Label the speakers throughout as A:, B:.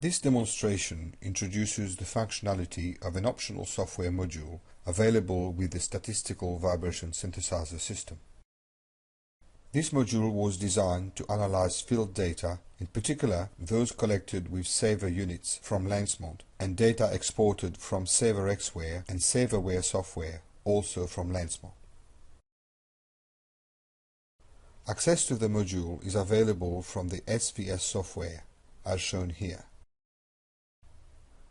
A: This demonstration introduces the functionality of an optional software module available with the Statistical Vibration Synthesizer system. This module was designed to analyze field data, in particular those collected with Saver units from Lensmont and data exported from SaverXware and SaverWare software, also from Lensmont. Access to the module is available from the SVS software, as shown here.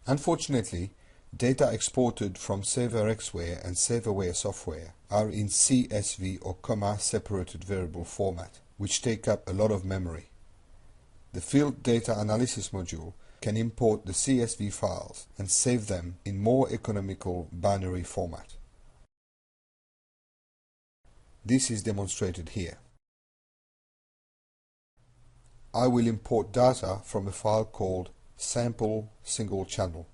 A: Unfortunately, data exported from SaverXware and SaverWare software are in CSV or comma-separated variable format, which take up a lot of memory. The Field Data Analysis module can import the CSV files and save them in more economical binary format. This is demonstrated here. I will import data from a file called sample single channel.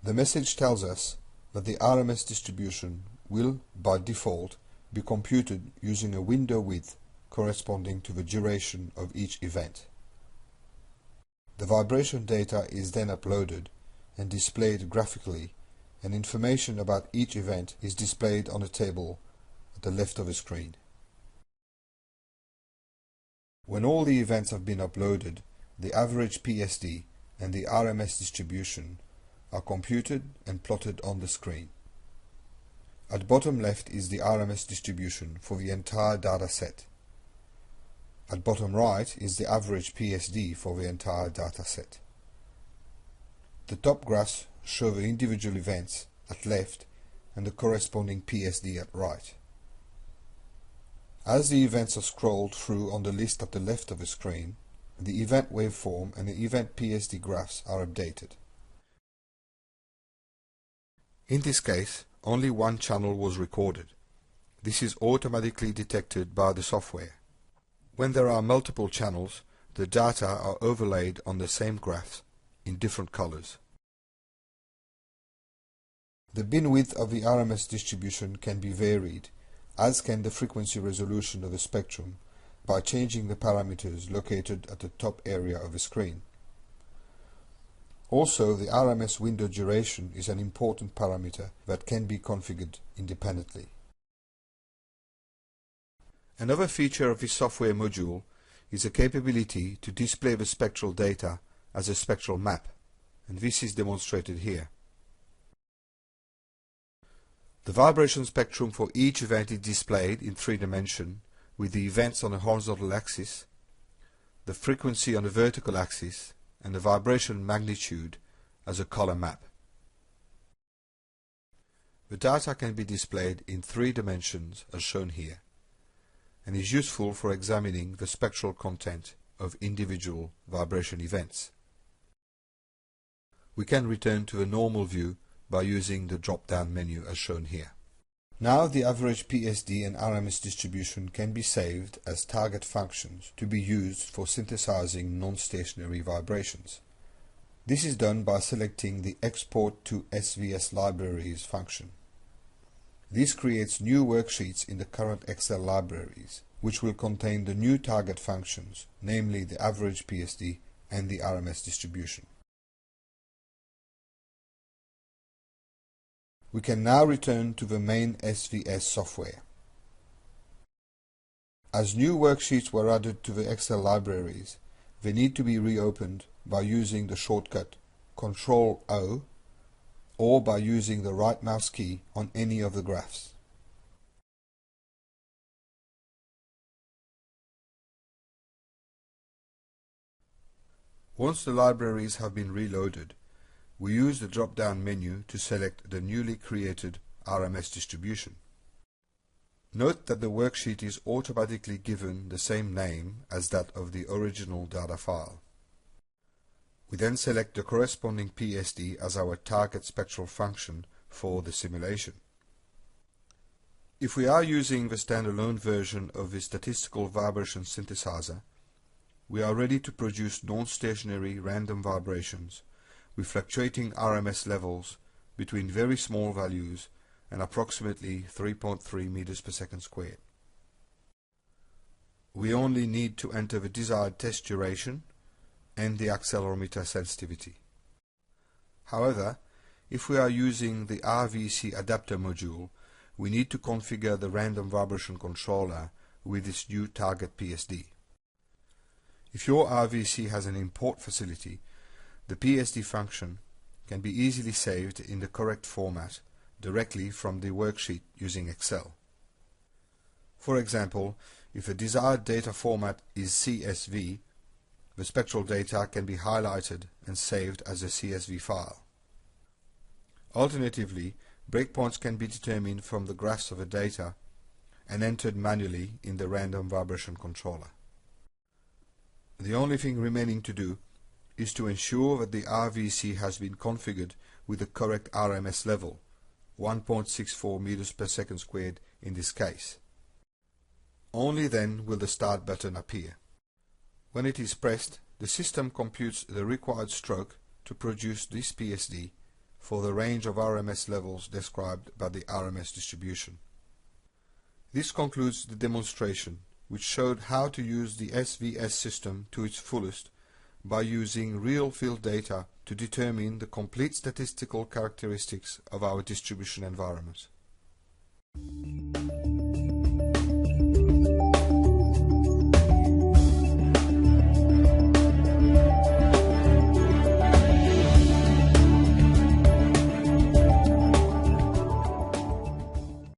A: The message tells us that the RMS distribution will, by default, be computed using a window width corresponding to the duration of each event. The vibration data is then uploaded and displayed graphically, and information about each event is displayed on a table at the left of the screen. When all the events have been uploaded, the average PSD and the RMS distribution are computed and plotted on the screen. At bottom left is the RMS distribution for the entire data set. At bottom right is the average PSD for the entire data set. The top graphs show the individual events at left and the corresponding PSD at right. As the events are scrolled through on the list at the left of the screen, the event waveform and the event PSD graphs are updated. In this case, only one channel was recorded. This is automatically detected by the software. When there are multiple channels, the data are overlaid on the same graphs in different colors. The bin width of the RMS distribution can be varied, as can the frequency resolution of the spectrum, by changing the parameters located at the top area of the screen. Also, the RMS window duration is an important parameter that can be configured independently. Another feature of this software module is the capability to display the spectral data as a spectral map, and this is demonstrated here. The vibration spectrum for each event is displayed in 3 dimensions, with the events on a horizontal axis, the frequency on a vertical axis, and the vibration magnitude as a color map. The data can be displayed in 3 dimensions as shown here, and is useful for examining the spectral content of individual vibration events. We can return to a normal view by using the drop-down menu as shown here. Now the average PSD and RMS distribution can be saved as target functions to be used for synthesizing non-stationary vibrations. This is done by selecting the Export to SVS Libraries function. This creates new worksheets in the current Excel libraries, which will contain the new target functions, namely the average PSD and the RMS distribution. We can now return to the main SVS software. As new worksheets were added to the Excel libraries, they need to be reopened by using the shortcut Ctrl-O or by using the right mouse key on any of the graphs. Once the libraries have been reloaded, we use the drop-down menu to select the newly created RMS distribution. Note that the worksheet is automatically given the same name as that of the original data file. We then select the corresponding PSD as our target spectral function for the simulation. If we are using the standalone version of the Statistical Vibration Synthesizer, we are ready to produce non-stationary random vibrations with fluctuating RMS levels between very small values and approximately 3.3 meters per second squared. we only need to enter the desired test duration and the accelerometer sensitivity. However, if we are using the RVC adapter module, we need to configure the random vibration controller with its new target PSD. If your RVC has an import facility, the PSD function can be easily saved in the correct format directly from the worksheet using Excel. For example, if the desired data format is CSV, the spectral data can be highlighted and saved as a CSV file. Alternatively, breakpoints can be determined from the graphs of the data and entered manually in the random vibration controller. The only thing remaining to do is to ensure that the RVC has been configured with the correct RMS level, 1.64 meters per second squared in this case. Only then will the Start button appear. When it is pressed, the system computes the required stroke to produce this PSD for the range of RMS levels described by the RMS distribution. This concludes the demonstration, which showed how to use the SVS system to its fullest by using real field data to determine the complete statistical characteristics of our distribution environment.